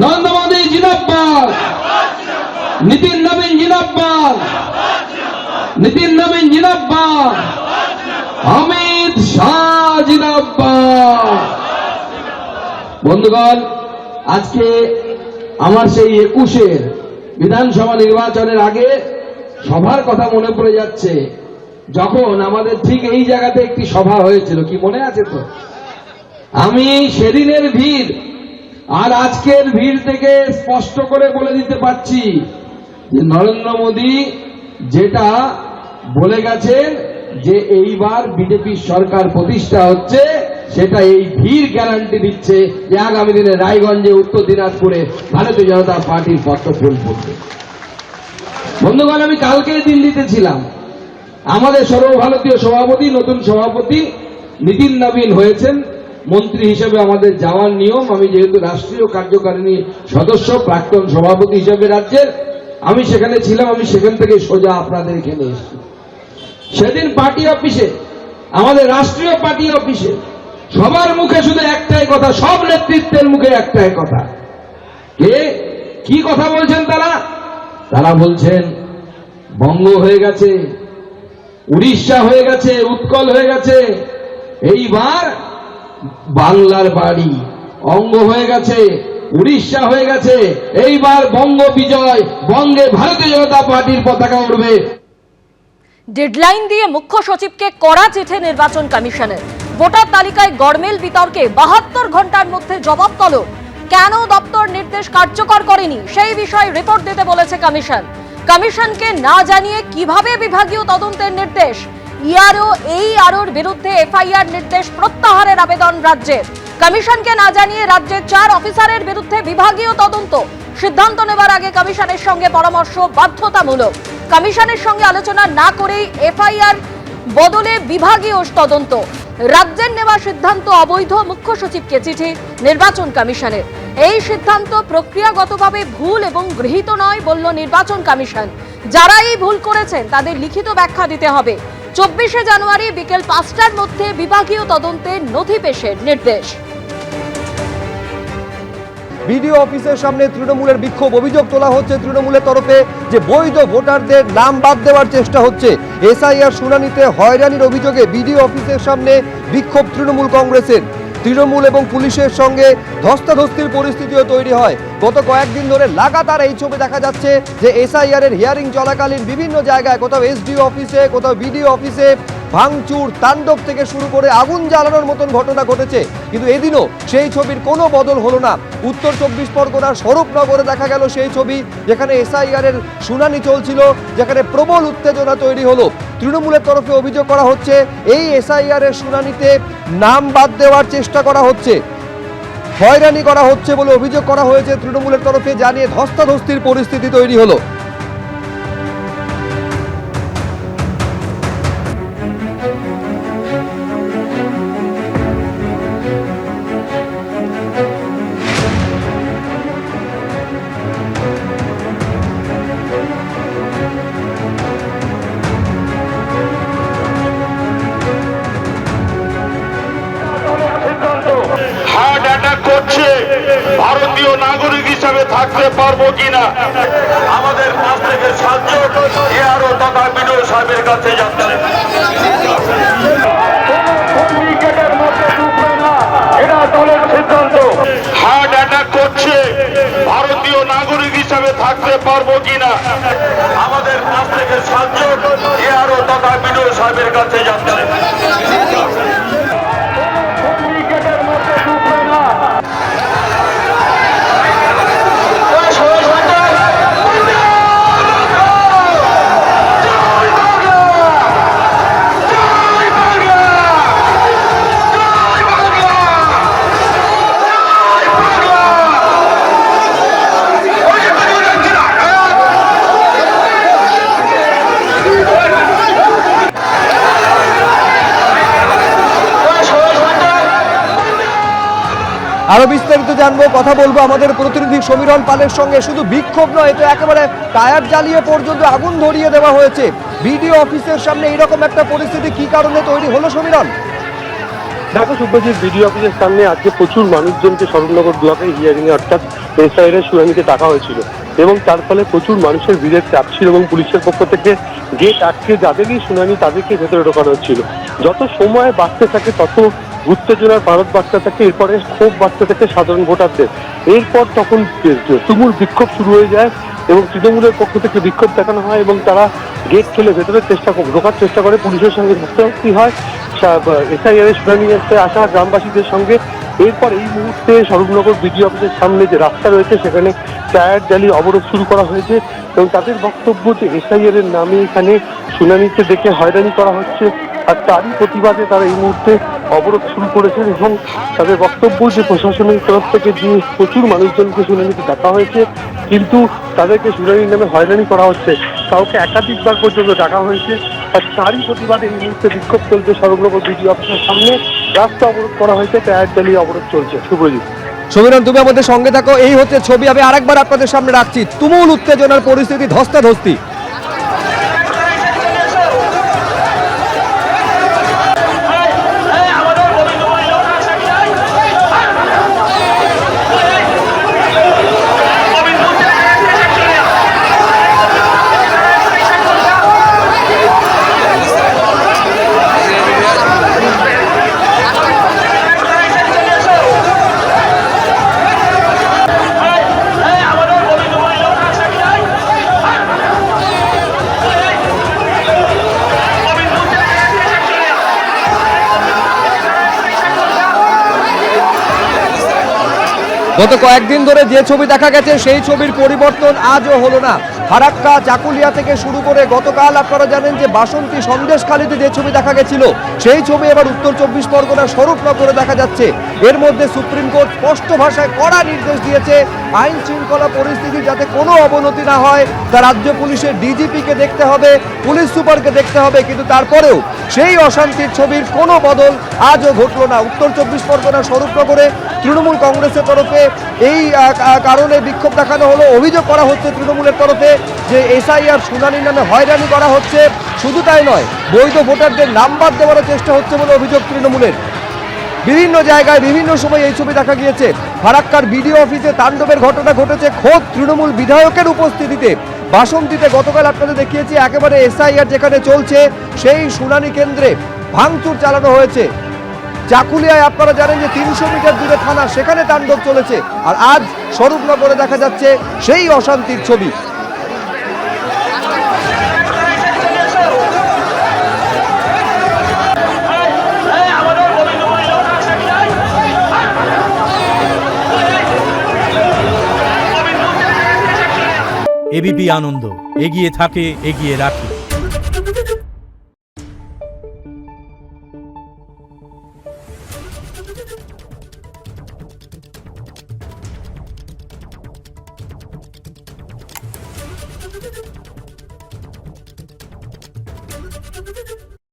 নরেন্দ্র মোদী জিন্দাবাদ, নীতিন নবীন জিন্দাবাদ, নীতিন নবীন জিন্দাবাদ, অমিত শাহ জিন্দাবাদ। বন্ধুগণ, আজকে আমার সেই 21-এর বিধানসভা নির্বাচনের আগে সভার কথা মনে পড়ে যাচ্ছে, যখন আমাদের ঠিক এই জায়গাতে একটি সভা হয়েছিল, কি মনে আছে তো? আমি সেদিনের ভিড় আর আজকের ভিড় থেকে স্পষ্ট করে বলে দিতে পারছি যে নরেন্দ্র মোদী যেটা বলে গেছেন যে এইবার বিজেপি সরকার প্রতিষ্ঠা হচ্ছে, সেটা এই ভিড় গ্যারান্টি দিচ্ছে যে আগামী দিনে রায়গঞ্জে, উত্তর দিনাজপুরে ভারতীয় জনতা পার্টির পত্র ফুল পড়বে। বন্ধুগণ, আমি কালকেই দিল্লিতে ছিলাম। আমাদের সর্বভারতীয় সভাপতি, নতুন সভাপতি নীতিন নবীন হয়েছেন। মন্ত্রী হিসেবে আমাদের যাওয়ার নিয়ম। আমি যেহেতু রাষ্ট্রীয় কার্যকারিণী সদস্য, প্রাক্তন সভাপতি হিসেবে রাজ্যের, আমি সেখানে ছিলাম। আমি সেখান থেকে সোজা আপনাদের এখানে এসেছি। সেদিন পার্টি অফিসে, আমাদের রাষ্ট্রীয় পার্টি অফিসে সবার মুখে শুধু একটাই কথা, সব নেতৃত্বের মুখে একটাই কথা। কি কথা বলছেন তারা? তারা বলছেন বঙ্গ হয়ে গেছে, উড়িষ্যা হয়ে গেছে, উৎকল হয়ে গেছে, এইবার বাংলার বাড়ি। অঙ্গ হয়ে গেছে, উড়িষ্যা হয়ে গেছে, এইবার বঙ্গ বিজয়, বঙ্গে ভারতীয় জনতা পার্টির পতাকা উড়বে। ডেডলাইন দিয়ে মুখ্য সচিবকে কড়া চিঠি নির্বাচন কমিশনের। ভোটার তালিকায় গড়মেল বিতর্কে 72 ঘন্টার মধ্যে জবাব তলব। কেন দপ্তর নির্দেশ কার্যকর করেনি সেই বিষয়ে রিপোর্ট দিতে বলেছে কমিশন। কমিশনকে না জানিয়ে কিভাবে বিভাগীয় তদন্তের নির্দেশ? এই আরোর বিরুদ্ধে এফআইআর নির্দেশ প্রত্যাহারের আবেদন রাজ্যের। কমিশনকে না জানিয়ে রাজ্যের 4 অফিসারের বিরুদ্ধে বিভাগীয় তদন্ত। সিদ্ধান্ত নেবার আগে কমিশনের সঙ্গে পরামর্শ বাধ্যতামূলক। কমিশনের সঙ্গে আলোচনা না করেই এফআইআর বদলে বিভাগীয় তদন্ত। রাজ্যের নেওয়া সিদ্ধান্ত অবৈধ, মুখ্য সচিবকে চিঠি নির্বাচন কমিশনের। এই সিদ্ধান্ত প্রক্রিয়াগতভাবে ভুল এবং গৃহীত নয় বলল নির্বাচন কমিশন। যারা এই ভুল করেছেন তাদের লিখিত ব্যাখ্যা দিতে হবে। 24শে জানুয়ারি বিকেল 5টার মধ্যে বিভাগীয় তদন্তের নথি পেশের নির্দেশ। বিডিও অফিসের সামনে তৃণমূলের বিক্ষোভ। অভিযোগ তোলা হচ্ছে তৃণমূলের তরফে যে বৈধ ভোটারদের নাম বাদ দেওয়ার চেষ্টা হচ্ছে। এসআইআর শুনানিতে হয়রানির অভিযোগে বিডিও অফিসের সামনে বিক্ষোভ তৃণমূল কংগ্রেসের। তৃণমূল এবং পুলিশের সঙ্গে ধস্তাধস্তির পরিস্থিতিও তৈরি হয়। গত কয়েকদিন ধরে লাগাতার এই ছবি দেখা যাচ্ছে যে এসআইআর এর হিয়ারিং চলাকালীন বিভিন্ন জায়গায়, কোথাও এসডিও অফিসে, কোথাও বিডিও অফিসে ভাঙচুর, তাণ্ডব থেকে শুরু করে আগুন জ্বালানোর মতন ঘটনা ঘটেছে। কিন্তু এদিনও সেই ছবির কোনো বদল হলো না। উত্তর 24 পরগনার স্বরূপনগরে দেখা গেল সেই ছবি, যেখানে এসআইআর এর শুনানি চলছিল, যেখানে প্রবল উত্তেজনা তৈরি হলো। তৃণমূলের তরফে অভিযোগ করা হচ্ছে এই এসআইআর এর শুনানিতে নাম বাদ দেওয়ার চেষ্টা করা হচ্ছে, হয়রানি করা হচ্ছে বলে অভিযোগ করা হয়েছে তৃণমূলের তরফে, জানিয়ে ধস্তাধস্তির পরিস্থিতি তৈরি হলো। ভারতীয় নাগরিক হিসাবে থাকতে পারবো কিনা আমাদের কাছ থেকে সাহায্য এআরও তথা বিডিও সাহেবের কাছে যাচ্ছে। এটা দলের সিদ্ধান্ত। হার্ট অ্যাটাক করছে, ভারতীয় নাগরিক হিসাবে থাকতে পারবো কিনা আমাদের কাছ থেকে সাহায্য এআরও তথা বিডিও সাহেবের কাছে যাচ্ছে। আরো বিস্তারিত জানবো, কথা বলবো আমাদের প্রতিনিধি সমীরণ পালের সঙ্গে। শুধু বিক্ষোভ নয়, এটা একেবারে টায়ার জ্বালিয়ে পর্যন্ত আগুন ধরিয়ে দেওয়া হয়েছে বিডিও অফিসের সামনে। এরকম একটা পরিস্থিতি কি কারণে তৈরি হলো সমীরণ? দেখো শুভজিৎ, বিডিও অফিসের সামনে আজকে প্রচুর মানুষজনকে স্মরণনগর ব্লকের হিয়ারিং এ অর্থাৎ এসআইআর এর শুনানিতে ডাকা হয়েছিল এবং তার ফলে প্রচুর মানুষের ভিড়ের চাপ ছিল এবং পুলিশের পক্ষ থেকে গেট আটকে যাদেরই শুনানি তাদেরকে ভেতরে ঢোকানো হচ্ছিল। যত সময় বাড়তে থাকে তত উত্তেজনার পারদ বাড়তে থাকে, এরপরে ক্ষোভ বাড়তে থাকে সাধারণ ভোটারদের। এরপর তখন তুমুল বিক্ষোভ শুরু হয়ে যায় এবং তৃণমূলের পক্ষ থেকে বিক্ষোভ দেখানো হয় এবং তারা গেট ঠেলে ভেতরে ঢোকার চেষ্টা করে, পুলিশের সঙ্গে ধস্তাধস্তি হয় এসআইআর এর শুনানি আসা গ্রামবাসীদের সঙ্গে। এরপর এই মুহূর্তে স্বরূপনগর বিডিও অফিসের সামনে যে রাস্তা রয়েছে সেখানে টায়ার জ্বালিয়ে অবরোধ শুরু করা হয়েছে এবং তাদের বক্তব্য যে এসআইআর এর নামে এখানে শুনানিতে দেখে হয়রানি করা হচ্ছে, আর তারই প্রতিবাদে তারা এই মুহূর্তে অবরোধ শুরু করেছেন এবং তাদের বক্তব্য যে প্রশাসনের তরফ থেকে যে প্রচুর মানুষজনকে শুনানিতে ডাকা হয়েছে কিন্তু তাদেরকে শুনানির নামে হয়রানি করা হচ্ছে, কাউকে একাধিকবার পর্যন্ত ডাকা হয়েছে, আর তারই প্রতিবাদে এই মুহূর্তে বিক্ষোভ চলছে স্বরূপনগর বিডিও অফিসের সামনে। রাস্তা অবরোধ করা হয়েছে, টায়ার জ্বালিয়ে অবরোধ চলছে। শুভজিৎ, সমীরণ, তুমি আমাদের সঙ্গে থাকো। এই হচ্ছে ছবি, আমি আরেকবার আপনাদের সামনে রাখছি। তুমুল উত্তেজনার পরিস্থিতি, ধস্তাধস্তি। গত কয়েকদিন ধরে যে ছবি দেখা গেছে সেই ছবির পরিবর্তন আজও হলো না। ফারাক্কা, চাকুলিয়া থেকে শুরু করে গতকাল আপনারা জানেন যে বাসন্তী সন্দেশখালীতে যে ছবি দেখা গেছিল সেই ছবি এবার উত্তর 24 পরগনার স্বরূপনগরে দেখা যাচ্ছে। এর মধ্যে সুপ্রিম কোর্ট স্পষ্ট ভাষায় কড়া নির্দেশ দিয়েছে আইন শৃঙ্খলা পরিস্থিতি যাতে কোনো অবনতি না হয় তা রাজ্য পুলিশের ডিজিপিকে দেখতে হবে, পুলিশ সুপারকে দেখতে হবে। কিন্তু তারপরেও সেই অশান্তির ছবির কোনো বদল আজও ঘটল না। উত্তর 24 পরগনার স্বরূপনগরে তৃণমূল কংগ্রেসের তরফে এই কারণে বিক্ষোভ দেখানো হলো। অভিযোগ করা হচ্ছে তৃণমূলের তরফে যে এসআইআর শুনানির নামে হয়রানি করা হচ্ছে। শুধু তাই নয়, বৈধ ভোটারদের নাম বাদ দেওয়ার চেষ্টা হচ্ছে বলে অভিযোগ তৃণমূলের। বিভিন্ন জায়গায় বিভিন্ন সময় এই ছবি দেখা গিয়েছে। ফারাক্কার বিডিও অফিসে তাণ্ডবের ঘটনা ঘটেছে খোদ তৃণমূল বিধায়কের উপস্থিতিতে। বাসন্তীতে গতকাল আপনাদের দেখিয়েছি একেবারে এসআইআর যেখানে চলছে সেই শুনানি কেন্দ্রে ভাঙচুর চালানো হয়েছে। চাকুলিয়ায় আপনারা জানেন যে 300 মিটার দূরে থানা, সেখানে তাণ্ডব চলেছে। আর আজ স্বরূপনগরে দেখা যাচ্ছে সেই অশান্তির ছবি। এবিপি আনন্দ, এগিয়ে থাকে, এগিয়ে রাখে।